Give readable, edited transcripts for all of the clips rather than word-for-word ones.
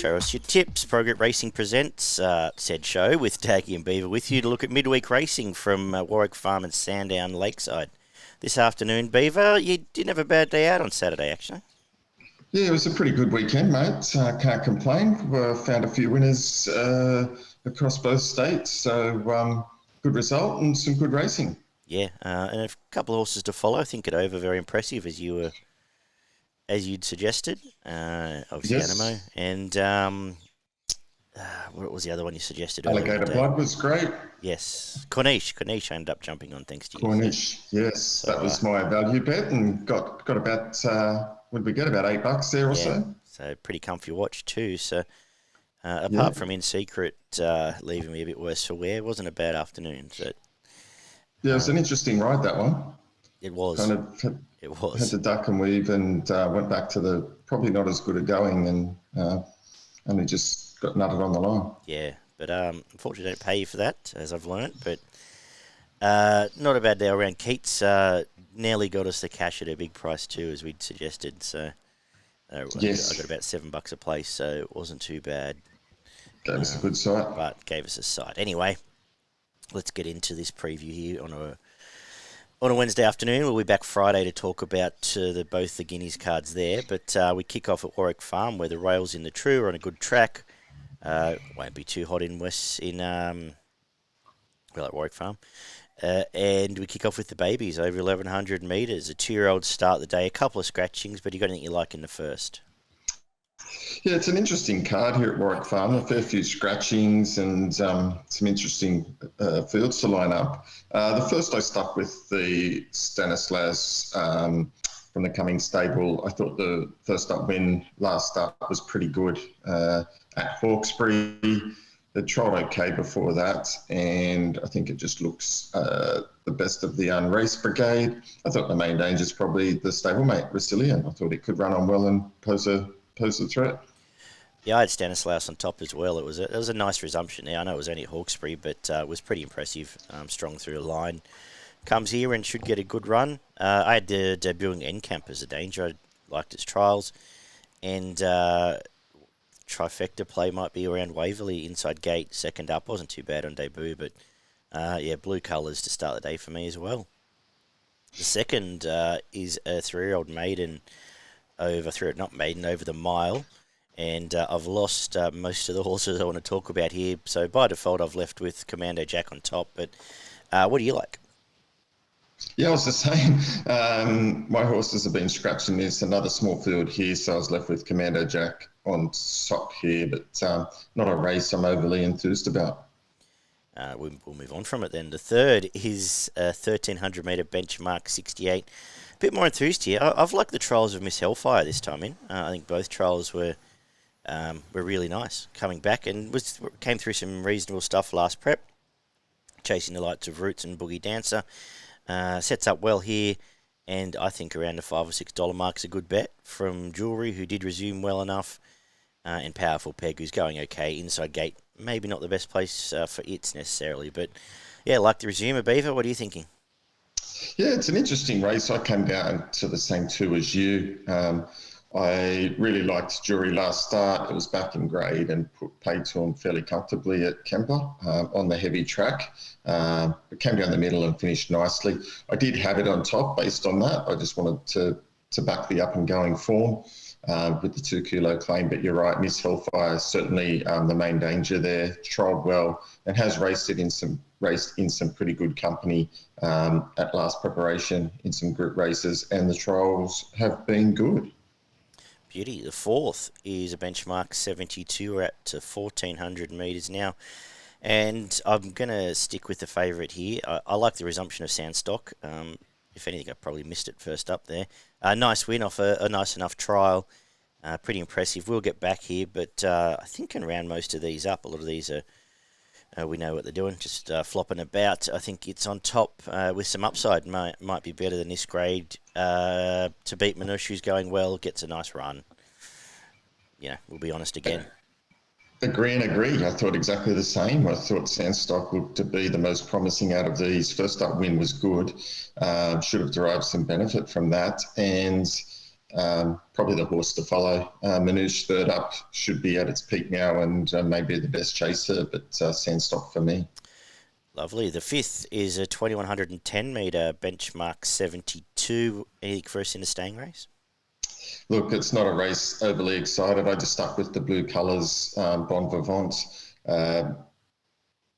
Show us your tips. ProGroup Racing presents said show with Daggy and Beaver with you to look at midweek racing from Warwick Farm and Sandown Lakeside. This afternoon, Beaver, you didn't have a bad day out on Saturday, actually. Yeah, it was a pretty good weekend, mate. Can't complain. We found a few winners across both states, so good result and some good racing. Yeah, and a couple of horses to follow. I think at Over, very impressive as you'd suggested. Obviously, Yes. Animo. And what was the other one you suggested? Alligator Blood was great. Yes. Corniche I ended up jumping on thanks to you. Corniche, yes. So, that was my value bet and got about, what did we get, about $8 there or so? So pretty comfy watch too. So apart from In Secret leaving me a bit worse for wear, it wasn't a bad afternoon. But, yeah, it was an interesting ride, that one. It was. It was. Had to duck and weave and went back to the probably not as good a going and only just got nutted on the line. Yeah, but unfortunately they don't pay you for that, as I've learned. But not a bad day around. Keats nearly got us the cash at a big price too, as we'd suggested. So yes. I got about $7 a place, so it wasn't too bad. Gave us a good sight. But gave us a sight. Anyway, let's get into this preview here on a Wednesday afternoon. We'll be back Friday to talk about both the Guineas cards there. But we kick off at Warwick Farm, where the rails in the True are on a good track. Won't be too hot in at Warwick Farm. And we kick off with the babies over 1,100 metres. A 2-year-old start the day, a couple of scratchings, but you got anything you like in the first? Yeah, it's an interesting card here at Warwick Farm. A fair few scratchings and some interesting fields to line up. The first I stuck with the Stanislas from the Cummings stable. I thought the first up win last start was pretty good at Hawkesbury. It trialled okay before that, and I think it just looks the best of the unraced brigade. I thought the main danger is probably the stablemate, Resilient. I thought it could run on well and pose a threat. Yeah, I had Stanislaus on top as well. It was a nice resumption there. I know it was only at Hawkesbury, but it was pretty impressive. Strong through the line. Comes here and should get a good run. I had the debuting N-Camp as a danger. I liked its trials. And trifecta play might be around Waverley. Inside gate, second up. Wasn't too bad on debut, but blue colours to start the day for me as well. The second is a 3-year-old maiden over the mile. And I've lost most of the horses I want to talk about here. So by default, I've left with Commando Jack on top. But what do you like? Yeah, I was the same. My horses have been scratching this. Another small field here, so I was left with Commando Jack on top here. But not a race I'm overly enthused about. We'll move on from it then. The third is a 1,300 metre benchmark 68. A bit more enthused here. I've liked the trials of Miss Hellfire this time in. I think both trials were really nice coming back and came through some reasonable stuff last prep. Chasing the lights of Roots and Boogie Dancer. Sets up well here, and I think around the $5 or $6 mark is a good bet from Jewellery, who did resume well enough, and Powerful Peg, who's going okay. Inside gate, maybe not the best place for its necessarily, but yeah, like the resume. Beaver, what are you thinking? Yeah, it's an interesting race. I came down to the same two as you. I really liked Jury last start. It was back in grade and paid to him fairly comfortably at Kemper on the heavy track. It came down the middle and finished nicely. I did have it on top based on that. I just wanted to back the up and going form with the 2 kilo claim. But you're right, Miss Hellfire is certainly the main danger there. Trialled well and has raced in some pretty good company at last preparation in some group races, and the trials have been good. Beauty. The fourth is a benchmark 72. We're at 1,400 metres now. And I'm going to stick with the favourite here. I like the resumption of Sanstoc. If anything, I probably missed it first up there. Nice win off a nice enough trial. Pretty impressive. We'll get back here, but I think can round most of these up. A lot of these are, we know what they're doing, just flopping about. I think it's on top with some upside. Might be better than this grade. To beat Manush, who's going well, gets a nice run. We'll be honest again. Agree. I thought exactly the same. I thought Sanstoc looked to be the most promising out of these. First up win was good. Should have derived some benefit from that. And Probably the horse to follow. Manouche third up should be at its peak now and maybe the best chaser, but Sanstoc for me. Lovely. The fifth is a 2110 metre benchmark 72. Anything for us in the staying race? Look, it's not a race overly excited. I just stuck with the blue colours, Bon Vivant.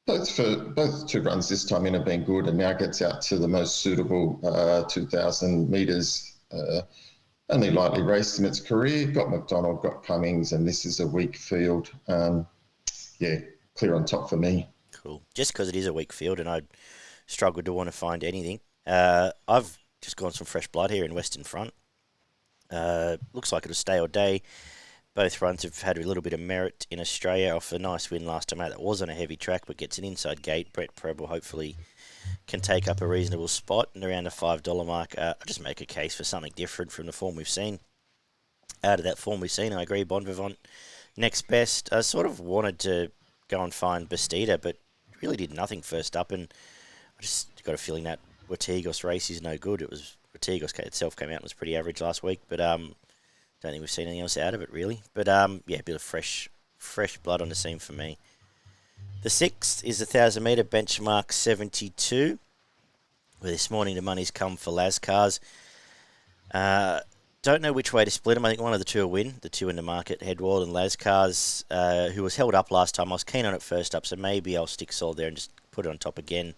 Both two runs this time in have been good, and now gets out to the most suitable 2,000 metres. Only lightly raced in its career. Got McDonald, got Cummings, and this is a weak field. Clear on top for me. Cool. Just because it is a weak field, and I struggled to want to find anything. I've just gone some fresh blood here in Western Front. Looks like it'll stay all day. Both runs have had a little bit of merit in Australia off a nice win last time out. That was on a heavy track, but gets an inside gate. Brett Preble hopefully can take up a reasonable spot and around the $5 mark. I'll just make a case for something different from the form we've seen. Out of that form we've seen, I agree, Bon Vivant next best. I sort of wanted to go and find Bastida, but really did nothing first up, and I just got a feeling that Wategos race is no good. It was Wategos itself came out and was pretty average last week, but don't think we've seen anything else out of it really. But a bit of fresh blood on the scene for me. The sixth is a 1,000 metre benchmark 72. Where this morning the money's come for Lascars. Don't know which way to split them. I think one of the two will win. The two in the market, Headwall and Lascars, who was held up last time. I was keen on it first up, so maybe I'll stick solid there and just put it on top again.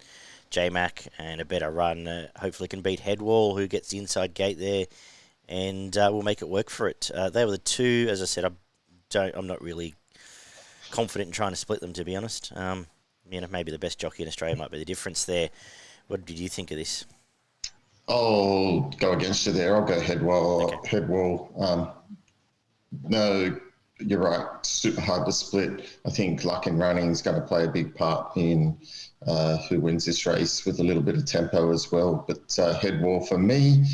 J-Mac and a better run. Hopefully can beat Headwall, who gets the inside gate there, and we'll make it work for it. They were the two. As I said, I'm not really confident in trying to split them, to be honest. Maybe the best jockey in Australia might be the difference there. What did you think of this? I'll go against you there. I'll go Headwall. Okay. Headwall. No, you're right. Super hard to split. I think luck and running is going to play a big part in who wins this race, with a little bit of tempo as well. But Headwall for me,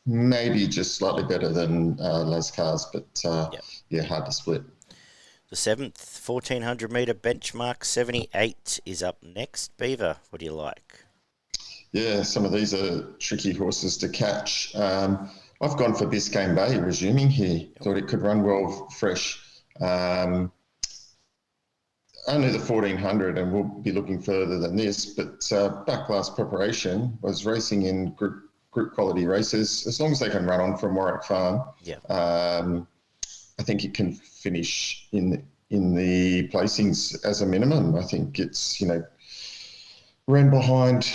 maybe just slightly better than Lascars, but hard to split. The seventh, 1,400 metre benchmark 78 is up next. Beaver, what do you like? Yeah, some of these are tricky horses to catch. I've gone for Biscayne Bay, resuming here. Thought it could run well fresh. Only the 1,400, and we'll be looking further than this, but backlast preparation was racing in group quality races. As long as they can run on from Warwick Farm, I think it can finish in the placings as a minimum. I think it's, ran behind,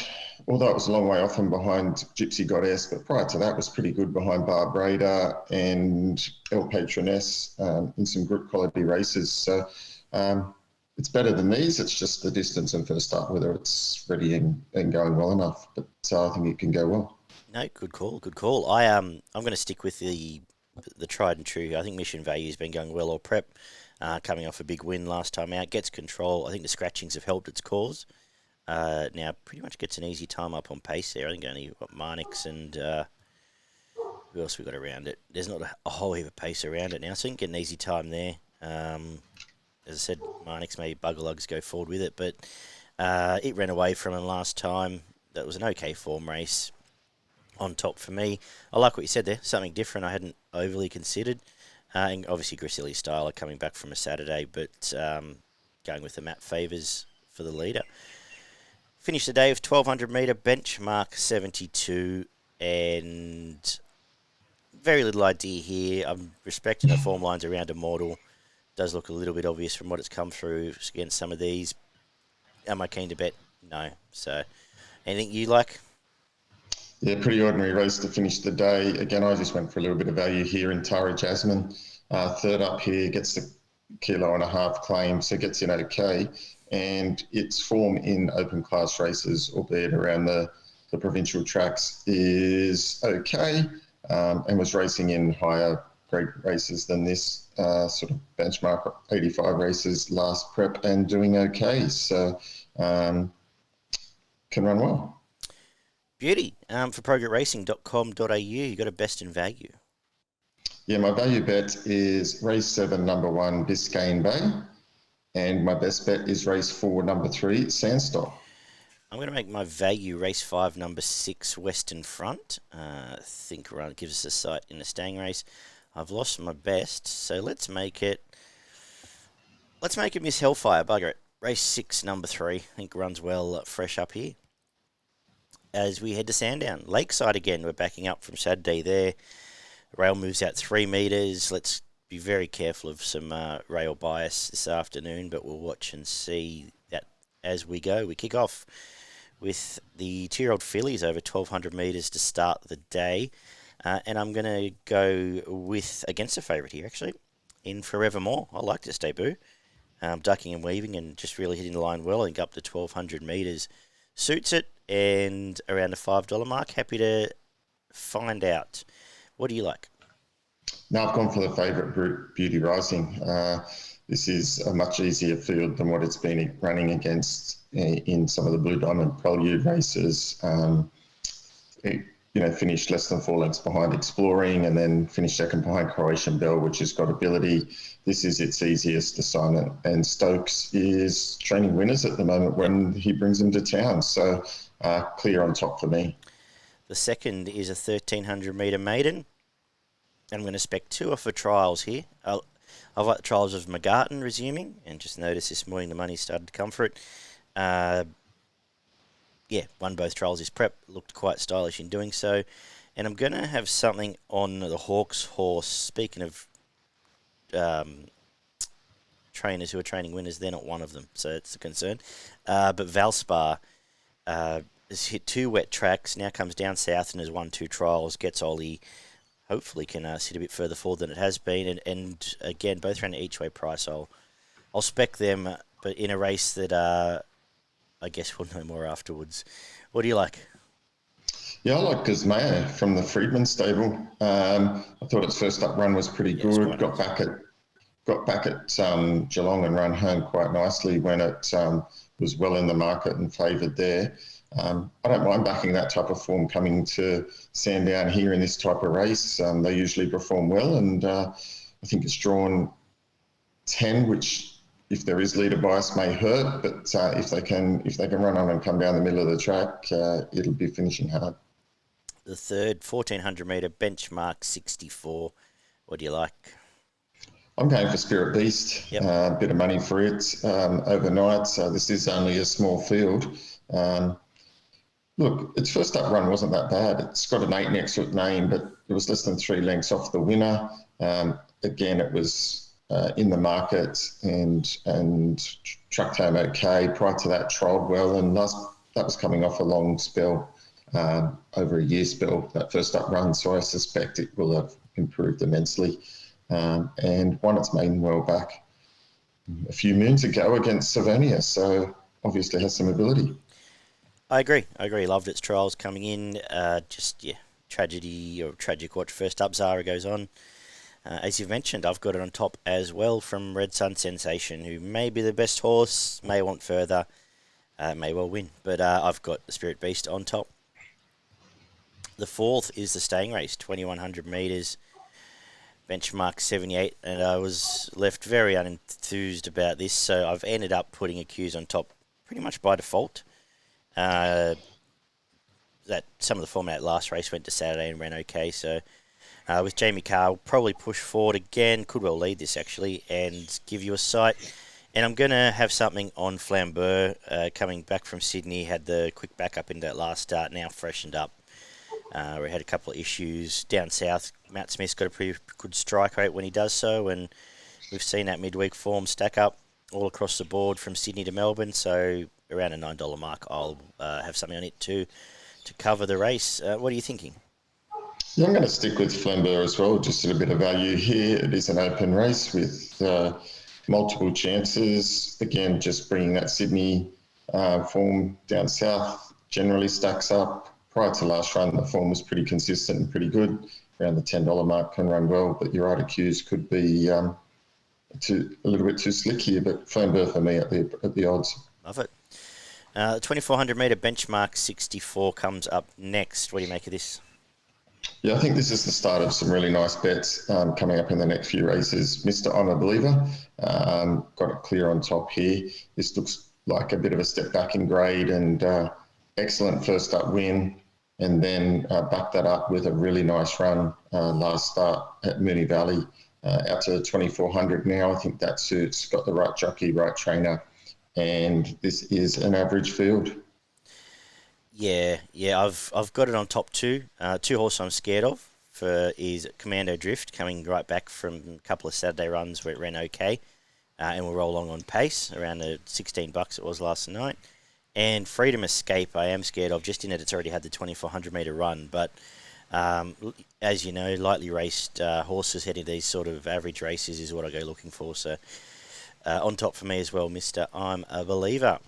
although it was a long way off and behind Gypsy Goddess, but prior to that was pretty good behind Barb Raider and El Patroness in some group quality races. So it's better than these. It's just the distance and first up, whether it's ready and going well enough. But I think it can go well. No, good call. I'm going to stick with the tried and true. I think Mission Value's been going well. Or Prep, coming off a big win last time out, gets control. I think the scratchings have helped its cause. Now pretty much gets an easy time up on pace there. I think only got Marnix and who else we got around it. There's not a whole heap of pace around it now, so you can get an easy time there. As I said, Marnix, maybe Buggerlugs go forward with it, but it ran away from him last time. That was an okay form race. On top for me, I like what you said there. Something different I hadn't overly considered. And obviously Gracilli Styler coming back from a Saturday, but going with the Matt Favours for the leader. Finished the day with 1,200 metre benchmark 72, and very little idea here. I'm respecting the form lines around Immortal. Does look a little bit obvious from what it's come through against some of these. Am I keen to bet? No. So, anything you like? Yeah, pretty ordinary race to finish the day. Again, I just went for a little bit of value here in Tara Jasmine. Third up here, gets the 1.5 kilo claim, so gets in okay. And its form in open class races, albeit around the provincial tracks, is okay, and was racing in higher grade races than this sort of benchmark 85 races last prep and doing okay. So can run well. Beauty. For progretracing.com.au, you got a best in value. Yeah, my value bet is race 7, number 1, Biscayne Bay. And my best bet is race 4, number 3, Sanstoc. I'm going to make my value race 5, number 6, Western Front. I think run gives us a sight in the staying race. I've lost my best, so let's make it Miss Hellfire. Bugger it. Race 6, number 3. I think runs well fresh up here. As we head to Sandown Lakeside again, we're backing up from Saturday there. Rail moves out 3 metres. Let's be very careful of some rail bias this afternoon, but we'll watch and see that as we go. We kick off with the 2-year-old fillies over 1,200 metres to start the day. And I'm going to go with, against a favourite here actually, in Forevermore. I like this debut. Ducking and weaving and just really hitting the line well. I think up to 1,200 metres suits it, and around the $5 mark. Happy to find out. What do you like? No, I've gone for the favourite group, Beauty Rising. This is a much easier field than what it's been running against in some of the Blue Diamond Prelude races. It finished less than 4 lengths behind Exploring, and then finished second behind Croatian Bell, which has got ability. This is its easiest assignment, and Stokes is training winners at the moment when he brings them to town. So clear on top for me. The second is a 1,300 metre maiden. I'm going to spec 2 off for trials here. I've got the trials of McGarten resuming, and just noticed this morning the money started to come for it. Won both trials this prep. Looked quite stylish in doing so. And I'm going to have something on the Hawks horse. Speaking of trainers who are training winners, they're not one of them, so it's a concern. But Valspar has hit 2 wet tracks, now comes down south and has won 2 trials, gets Ollie. Hopefully can sit a bit further forward than it has been. And again, both ran each way price. I'll spec them, but in a race that I guess we'll know more afterwards. What do you like? Yeah, I like Gizmaya from the Friedman stable. I thought its first up run was pretty good. Got back at Geelong and run home quite nicely when it was well in the market and favoured there. I don't mind backing that type of form coming to Sandown here in this type of race. They usually perform well, and I think it's drawn 10, which, if there is leader bias, may hurt. But if they can run on and come down the middle of the track, it'll be finishing hard. The third 1,400 metre benchmark 64. What do you like? I'm going for Spirit Beast. Yep. A bit of money for it overnight. So this is only a small field. Look, its first up run wasn't that bad. It's got an 8 next to its name, but it was less than 3 lengths off the winner. Again, it was in the market and trucked home okay. Prior to that, trolled well, and that was coming off a long spell, over a year spell, that first up run. So I suspect it will have improved immensely, and won its maiden well back a few moons ago against Savonia. So obviously has some ability. I agree. Loved its trials coming in. Tragedy or tragic watch first up. Zara goes on. As you've mentioned, I've got it on top as well from Red Sun Sensation, who may be the best horse, may want further, may well win. But I've got the Spirit Beast on top. The fourth is the staying race, 2,100 metres, benchmark 78, and I was left very unenthused about this, so I've ended up putting a Q's on top pretty much by default. That some of the format last race went to Saturday and ran okay, so with Jamie Carr, probably push forward again, could well lead this actually, and give you a sight. And I'm going to have something on Flambeur, coming back from Sydney, had the quick backup in that last start, now freshened up. We had a couple of issues down south. Matt Smith's got a pretty good strike rate when he does so, and we've seen that midweek form stack up all across the board from Sydney to Melbourne, so around a $9 mark, I'll have something on it to cover the race. What are you thinking? Yeah, I'm going to stick with Flambeur as well, just at a bit of value here. It is an open race with multiple chances. Again, just bringing that Sydney form down south generally stacks up. Prior to last run, the form was pretty consistent and pretty good. Around the $10 mark, can run well, but your right accused could be a little bit too slick here, but Flambeur for me at the odds. Love it. 2,400 metre benchmark 64 comes up next. What do you make of this? Yeah, I think this is the start of some really nice bets coming up in the next few races. Mr. I'm a Believer, got it clear on top here. This looks like a bit of a step back in grade, and excellent first up win, and then backed that up with a really nice run last start at Moonee Valley, out to 2400 now. I think that suits, got the right jockey, right trainer, and this is an average field. Yeah, I've got it on top two. Two horses I'm scared of is Commando Drift, coming right back from a couple of Saturday runs where it ran okay, and will roll along on pace around the $16 it was last night. And Freedom Escape I am scared of, just in that it's already had the 2400 metre run, but as you know, lightly raced horses heading these sort of average races is what I go looking for. So on top for me as well, Mr. I'm a Believer.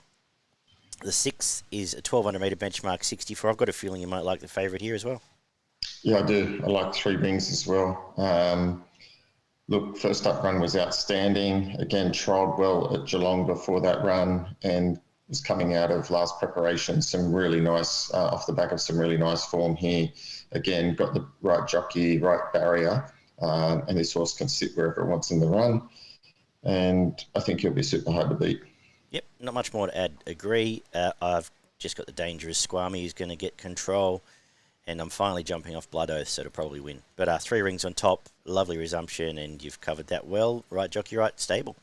The 6 is a 1200 metre benchmark 64. I've got a feeling you might like the favourite here as well. Yeah, I do. I like 3 Rings as well. Look, first up run was outstanding. Again, trialled well at Geelong before that run, and was coming out of last preparation, some really nice, off the back of some really nice form here. Again, got the right jockey, right barrier, and this horse can sit wherever it wants in the run. And I think he'll be super hard to beat. Yep, not much more to add. Agree. I've just got the Dangerous Squammy who's going to get control, and I'm finally jumping off Blood Oath, so to probably win. But 3 Rings on top, lovely resumption, and you've covered that well. Right jockey, right stable.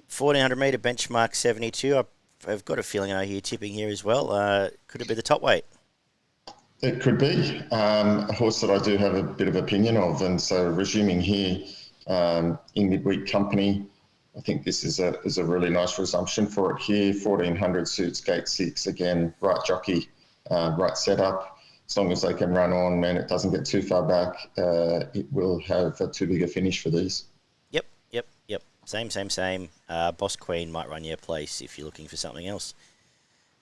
1400 metre benchmark 72. I've got a feeling I hear tipping here as well. Could it be the top weight? It could be. A horse that I do have a bit of opinion of, and so resuming here in midweek company, I think this is a really nice resumption for it here. 1400 suits gate 6. Again, right jockey, right setup. As long as they can run on and it doesn't get too far back, it will have a too big a finish for these. Yep. Same. Boss Queen might run you a place if you're looking for something else.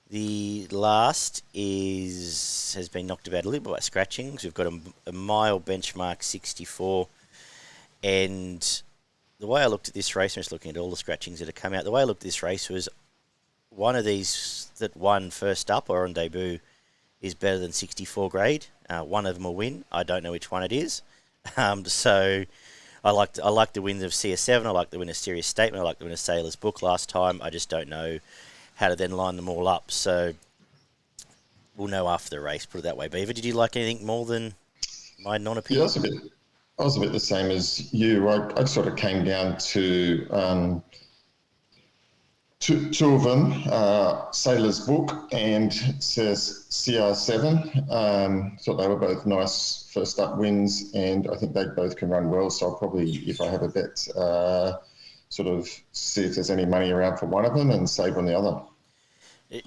The last has been knocked about a little bit by scratchings. We've got a mile benchmark 64, and the way I looked at this race, I'm just looking at all the scratchings that have come out, the way I looked at this race was one of these that won first up or on debut is better than 64 grade. One of them will win. I don't know which one it is. So I like the wins of Ceerseven. I like the win of Serious Statement. I like the win of Sailor's Book last time. I just don't know how to then line them all up. So we'll know after the race, put it that way. Beaver, did you like anything more than my non-opinion? Yeah, I was a bit the same as you. I sort of came down to two of them, Sailor's Book and Ceerseven. Thought they were both nice first up wins, and I think they both can run well. So I'll probably, if I have a bet, sort of see if there's any money around for one of them and save on the other.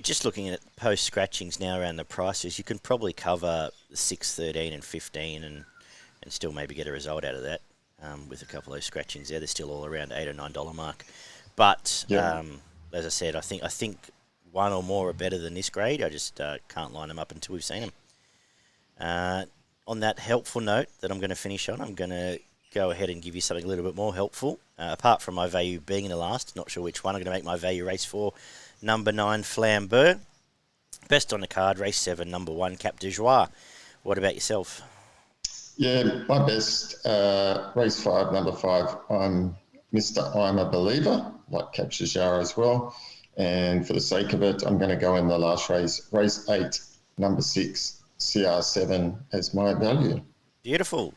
Just looking at post scratchings now around the prices, you can probably cover 6, 13 and 15 and still maybe get a result out of that with a couple of those scratchings there. They're still all around $8 or $9 mark. But as I said, I think one or more are better than this grade. I just can't line them up until we've seen them. On that helpful note that I'm going to finish on, I'm going to go ahead and give you something a little bit more helpful. Apart from my value being in the last, not sure which one, I'm going to make my value race 4, number 9, Flambeur. Best on the card, race 7, number 1, Cap De Joie. What about yourself? Yeah, my best, race 5, number 5, I'm Mr. I'm a Believer, like Cap De Joie as well. And for the sake of it, I'm going to go in the last race, race 8, number 6, Ceerseven as my value. Beautiful.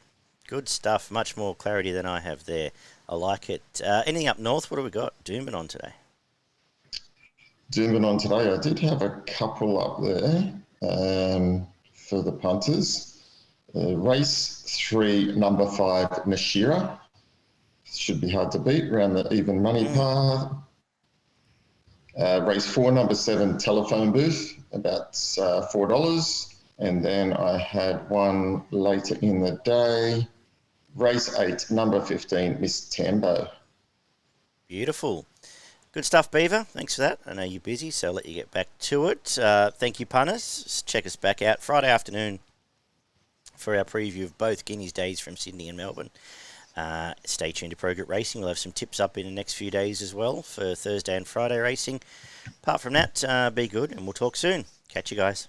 Good stuff. Much more clarity than I have there. I like it. Anything up north? What have we got? Doomben on today. Doomben on today. I did have a couple up there for the punters. Race 3, number 5, Nashira. Should be hard to beat around the even money par. Race 4, number 7, Telephone Booth, about $4. And then I had one later in the day. Race 8, number 15, Miss Tambo. Beautiful. Good stuff, Beaver. Thanks for that. I know you're busy, so I'll let you get back to it. Thank you, punters. Check us back out Friday afternoon for our preview of both Guineas Days from Sydney and Melbourne. Stay tuned to Progrit Racing. We'll have some tips up in the next few days as well for Thursday and Friday racing. Apart from that, be good, and we'll talk soon. Catch you guys.